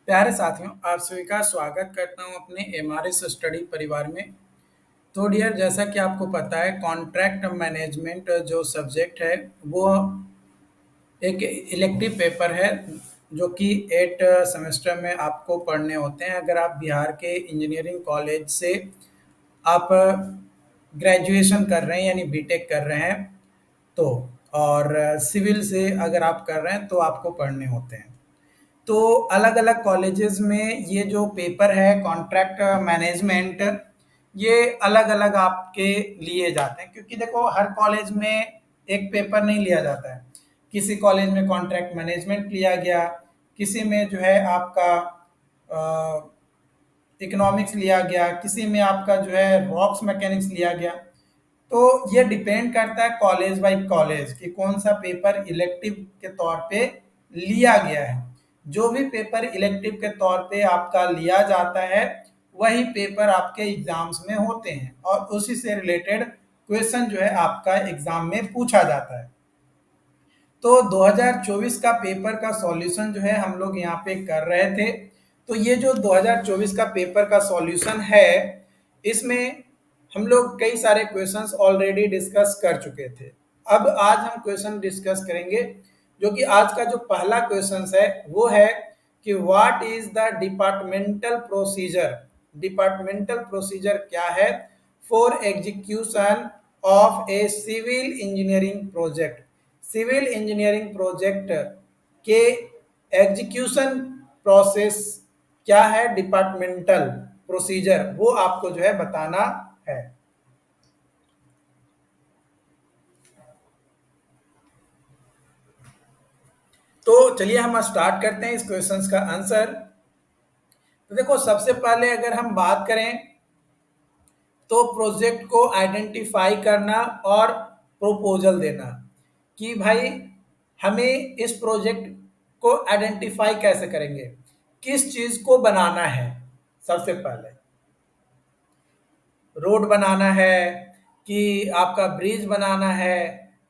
प्यारे साथियों, आप सभी का स्वागत करता हूं अपने एमआरएस स्टडी परिवार में। तो डियर, जैसा कि आपको पता है, कॉन्ट्रैक्ट मैनेजमेंट जो सब्जेक्ट है वो एक इलेक्टिव पेपर है जो कि 8 सेमेस्टर में आपको पढ़ने होते हैं। अगर आप बिहार के इंजीनियरिंग कॉलेज से आप ग्रेजुएशन कर रहे हैं यानी बीटेक कर रहे हैं तो, और सिविल से अगर आप कर रहे हैं तो आपको पढ़ने होते हैं। तो अलग अलग कॉलेजेस में ये जो पेपर है कॉन्ट्रैक्ट मैनेजमेंट, ये अलग अलग आपके लिए जाते हैं, क्योंकि देखो हर कॉलेज में एक पेपर नहीं लिया जाता है। किसी कॉलेज में कॉन्ट्रैक्ट मैनेजमेंट लिया गया, किसी में जो है आपका इकोनॉमिक्स लिया गया, किसी में आपका जो है रॉक्स मैकेनिक्स लिया गया। तो ये डिपेंड करता है कॉलेज बाई कॉलेज कि कौन सा पेपर इलेक्टिव के तौर पे लिया गया है। जो भी पेपर इलेक्टिव के तौर पे आपका लिया जाता है वही पेपर आपके एग्जाम्स में होते हैं और उसी से रिलेटेड क्वेश्चन जो है आपका एग्जाम में पूछा जाता है। तो 2024 का पेपर का सॉल्यूशन जो है हम लोग यहाँ पे कर रहे थे। तो ये जो 2024 का पेपर का सॉल्यूशन है, इसमें हम लोग कई सारे क्वेश्चंस ऑलरेडी डिस्कस कर चुके थे। अब आज हम क्वेश्चन डिस्कस करेंगे, जो कि आज का जो पहला क्वेश्चन है वो है कि what is the departmental procedure. Departmental procedure क्या है for execution of a civil engineering project. Civil engineering project के एग्जीक्यूशन प्रोसेस क्या है, डिपार्टमेंटल प्रोसीजर, वो आपको जो है बताना है। तो चलिए हम स्टार्ट करते हैं इस क्वेश्चंस का आंसर। तो देखो, सबसे पहले अगर हम बात करें तो प्रोजेक्ट को आइडेंटिफाई करना और प्रपोजल देना कि भाई हमें इस प्रोजेक्ट को आइडेंटिफाई कैसे करेंगे, किस चीज को बनाना है। सबसे पहले रोड बनाना है कि आपका ब्रिज बनाना है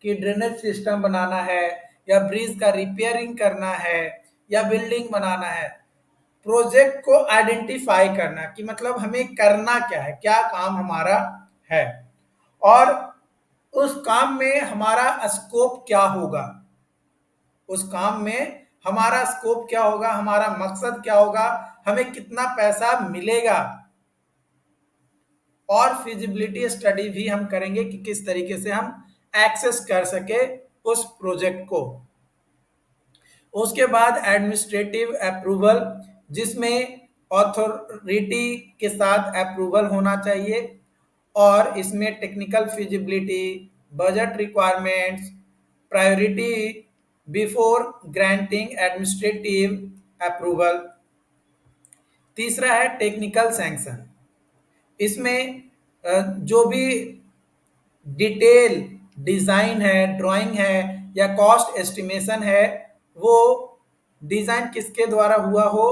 कि ड्रेनेज सिस्टम बनाना है या ब्रिज का रिपेयरिंग करना है या बिल्डिंग बनाना है। प्रोजेक्ट को आइडेंटिफाई करना कि मतलब हमें करना क्या है, क्या काम हमारा है और उस काम में हमारा स्कोप क्या होगा। उस काम में हमारा स्कोप क्या होगा, हमारा मकसद क्या होगा, हमें कितना पैसा मिलेगा, और फिजिबिलिटी स्टडी भी हम करेंगे कि किस तरीके से हम एक्सेस कर सके उस प्रोजेक्ट को। उसके बाद एडमिनिस्ट्रेटिव अप्रूवल, जिसमें ऑथोरिटी के साथ अप्रूवल होना चाहिए, और इसमें technical feasibility, budget requirements, priority before granting administrative approval. तीसरा है टेक्निकल सैंक्शन। इसमें जो भी डिटेल डिजाइन है, ड्राइंग है या कॉस्ट एस्टिमेशन है, वो डिजाइन किसके द्वारा हुआ हो,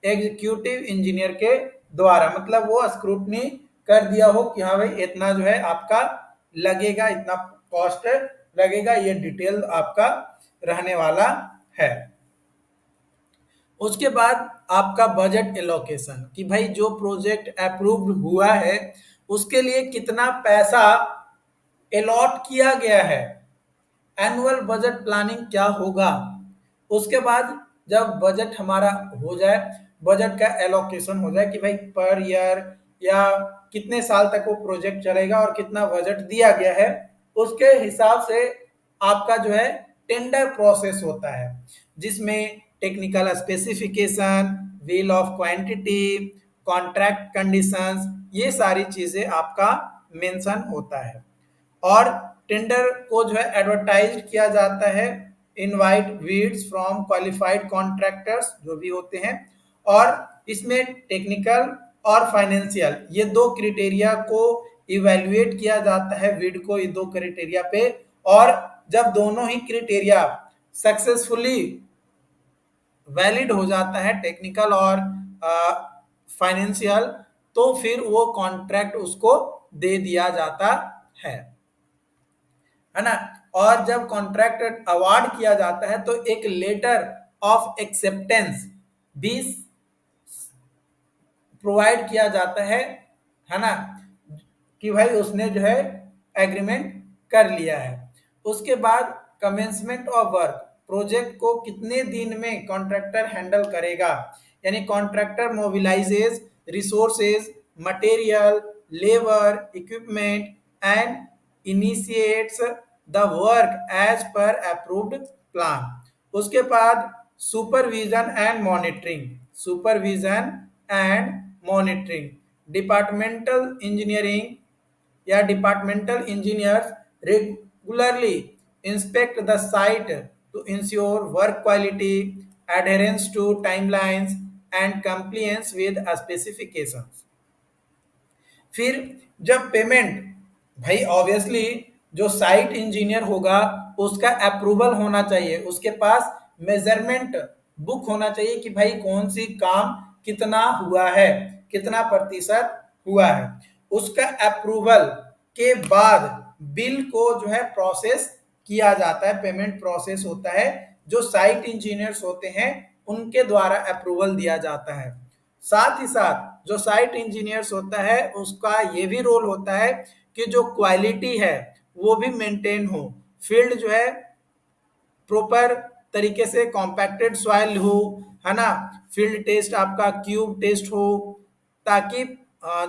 एग्जीक्यूटिव इंजीनियर के द्वारा। मतलब वो स्क्रूटनी कर दिया हो कि हाँ भाई इतना जो है आपका लगेगा, इतना कॉस्ट लगेगा, ये डिटेल आपका रहने वाला है। उसके बाद आपका बजट एलोकेशन कि भाई जो प्रोजेक्ट अप्रूव्ड हुआ है उसके लिए कितना पैसा अलॉट किया गया है, एनुअल बजट प्लानिंग क्या होगा। उसके बाद जब बजट हमारा हो जाए, बजट का एलोकेशन हो जाए कि भाई पर ईयर या कितने साल तक वो प्रोजेक्ट चलेगा और कितना बजट दिया गया है, उसके हिसाब से आपका जो है टेंडर प्रोसेस होता है, जिसमें technical specification, wheel of quantity, contract conditions, ये सारी चीजें आपका मेंशन होता है। और टेंडर को जो है एडवर्टाइज किया जाता है, invite bids from qualified contractors जो भी होते हैं। और इसमें टेक्निकल और फाइनेंशियल ये दो क्राइटेरिया को इवेल्युएट किया जाता है बिड को, ये दो क्राइटेरिया पे। और जब दोनों ही क्राइटेरिया सक्सेसफुली वैलिड हो जाता है, टेक्निकल और फाइनेंशियल, तो फिर वो कॉन्ट्रैक्ट उसको दे दिया जाता है ना। और जब कॉन्ट्रैक्ट अवार्ड किया जाता है तो एक लेटर ऑफ एक्सेप्टेंस भी प्रोवाइड किया जाता है ना, कि भाई उसने जो है एग्रीमेंट कर लिया है। उसके बाद कमेंसमेंट ऑफ वर्क, प्रोजेक्ट को कितने दिन में कॉन्ट्रैक्टर हैंडल करेगा, यानी contractor mobilises resources, material, labour, equipment and initiates the work as per approved plan. उसके बाद supervision and monitoring, supervision and monitoring, departmental engineering या departmental engineers regularly inspect the site to ensure work quality, adherence to timelines and compliance with specifications। फिर जब payment, भाई obviously जो site engineer होगा उसका approval होना चाहिए, उसके पास मेजरमेंट बुक होना चाहिए कि भाई कौन सी काम कितना हुआ है, कितना प्रतिशत हुआ है। उसका अप्रूवल के बाद बिल को जो है प्रोसेस किया जाता है, पेमेंट प्रोसेस होता है, जो साइट इंजीनियर्स होते हैं उनके द्वारा अप्रूवल दिया जाता है। साथ ही साथ जो साइट इंजीनियर्स होता है उसका ये भी रोल होता है कि जो क्वालिटी है वो भी मेंटेन हो, फील्ड जो है प्रॉपर तरीके से कॉम्पैक्टेड सॉइल हो, है ना, फील्ड टेस्ट आपका क्यूब टेस्ट हो, ताकि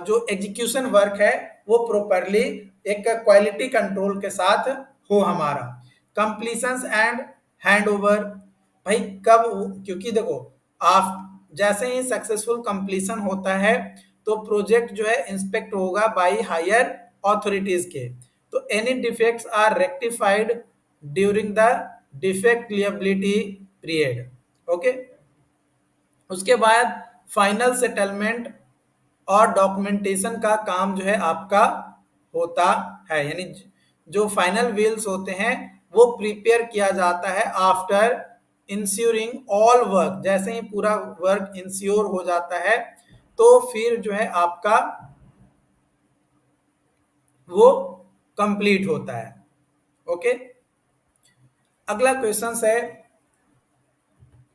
जो एग्जीक्यूशन वर्क है वो प्रॉपरली एक क्वालिटी कंट्रोल के साथ हो हमारा। कंप्लीशंस एंड हैंडओवर, भाई कब, क्योंकि देखो आप जैसे ही सक्सेसफुल कंप्लीशन होता है तो प्रोजेक्ट जो है इंस्पेक्ट होगा बाय हायर ऑथोरिटीज के, तो any defects are rectified during the defect liability period. Okay, उसके बाद फाइनल सेटलमेंट और डॉक्यूमेंटेशन का काम जो है आपका होता है, यानी जो फाइनल विल्स होते हैं वो प्रिपेयर किया जाता है आफ्टर इंश्योरिंग ऑल वर्क, जैसे ही पूरा वर्क इंश्योर हो जाता है तो फिर जो है आपका वो कंप्लीट होता है। ओके, अगला क्वेश्चन है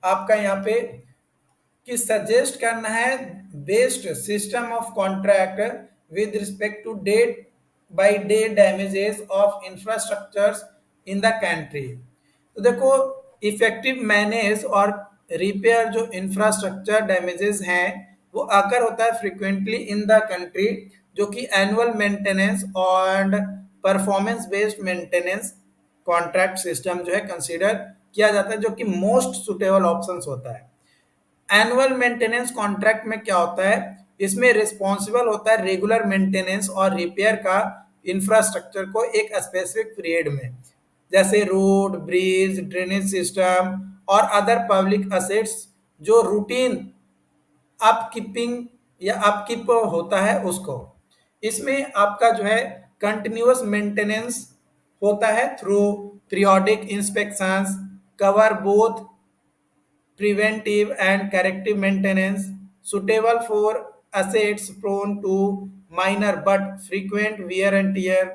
आपका यहाँ पे कि सजेस्ट करना है best system of contract with respect to day by day damages of infrastructures in the country. तो देखो इफेक्टिव मैनेज और रिपेयर जो इंफ्रास्ट्रक्चर डैमेजेस हैं वो आकर होता है फ्रिक्वेंटली इन द कंट्री, जो कि एनुअल मेंटेनेंस और performance based maintenance contract system जो है कंसीडर किया जाता है, जो कि मोस्ट सुटेबल ऑप्शंस होता है। एनुअल मेंटेनेंस कॉन्ट्रैक्ट में क्या होता है, इसमें रिस्पॉन्सिबल होता है रेगुलर मेंटेनेंस और रिपेयर का इंफ्रास्ट्रक्चर को एक स्पेसिफिक पीरियड में, जैसे रोड, ब्रिज, ड्रेनेज सिस्टम और अदर पब्लिक असेट्स जो रूटीन अपकीपिंग या अपकीप होता है उसको। इसमें आपका जो है कंटिन्यूअस मेंटेनेंस होता है through periodic inspections, cover both preventive and corrective maintenance, suitable for assets prone to minor but frequent wear and tear,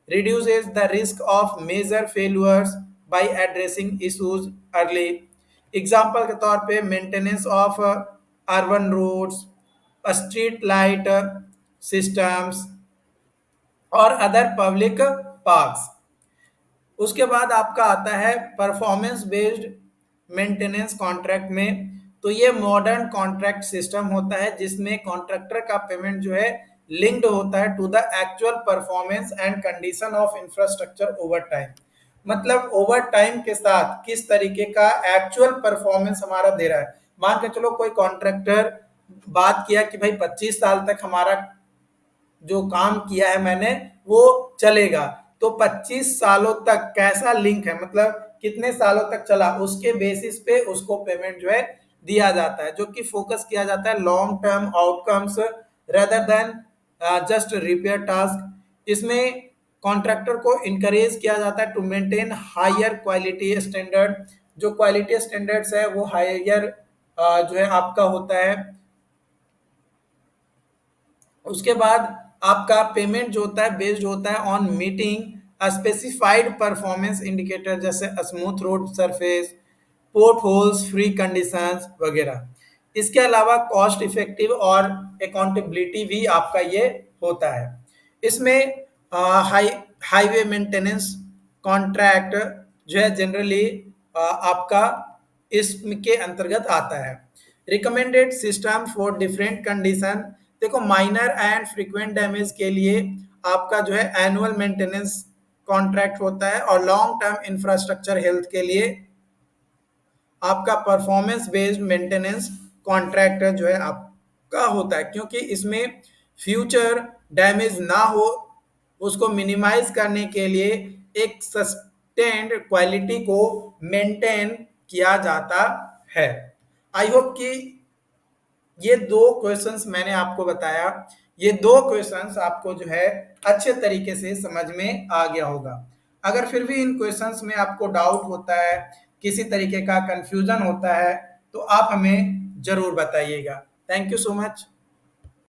reduces the risk of major failures by addressing issues early। Example के तौर पे maintenance of urban roads, street light systems और other public parks. उसके बाद आपका आता है performance based maintenance contract में, तो ये मॉडर्न कॉन्ट्रैक्ट सिस्टम होता है जिसमें कॉन्ट्रैक्टर का पेमेंट जो है लिंक्ड होता है to the actual performance and condition of infrastructure over time. मतलब ओवर टाइम के साथ किस तरीके का एक्चुअल परफॉर्मेंस हमारा दे रहा है। मान के चलो कोई कॉन्ट्रैक्टर बात किया कि भाई 25 साल तक हमारा जो काम किया है मैंने वो चलेगा, तो 25 सालों तक कैसा लिंक है, मतलब कितने सालों तक चला, उसके बेसिस पे उसको पेमेंट जो है दिया जाता है, जो कि फोकस किया जाता है long term outcomes rather than just repair task. इसमें कॉन्ट्रैक्टर को इनकरेज किया जाता है to maintain higher quality standard, जो क्वालिटी स्टैंडर्ड्स है वो हायर जो है आपका होता है। उसके बाद आपका पेमेंट जो होता है बेस्ड होता है on meeting specified performance indicator, जैसे smooth road surface, potholes free conditions वगैरह। इसके अलावा कॉस्ट इफेक्टिव और अकाउंटेबिलिटी भी आपका ये होता है। इसमें हाईवे मेंटेनेंस कॉन्ट्रैक्ट जो है जनरली आपका इसके अंतर्गत आता है। Recommended system for different condition, देखो माइनर एंड फ्रीक्वेंट डैमेज के लिए आपका जो है एनुअल मेंटेनेंस कॉन्ट्रैक्ट होता है, और लॉन्ग टर्म इंफ्रास्ट्रक्चर हेल्थ के लिए आपका परफॉर्मेंस बेस्ड मेंटेनेंस कॉन्ट्रैक्ट जो है आपका होता है, क्योंकि इसमें फ्यूचर डैमेज ना हो उसको मिनिमाइज करने के लिए एक सस्टेन्ड क्वालिटी को मेंटेन किया जाता है। आई होप कि ये दो क्वेश्चंस मैंने आपको बताया, ये दो क्वेश्चंस आपको जो है अच्छे तरीके से समझ में आ गया होगा। अगर फिर भी इन क्वेश्चंस में आपको डाउट होता है, किसी तरीके का कंफ्यूजन होता है, तो आप हमें जरूर बताइएगा। Thank you so much.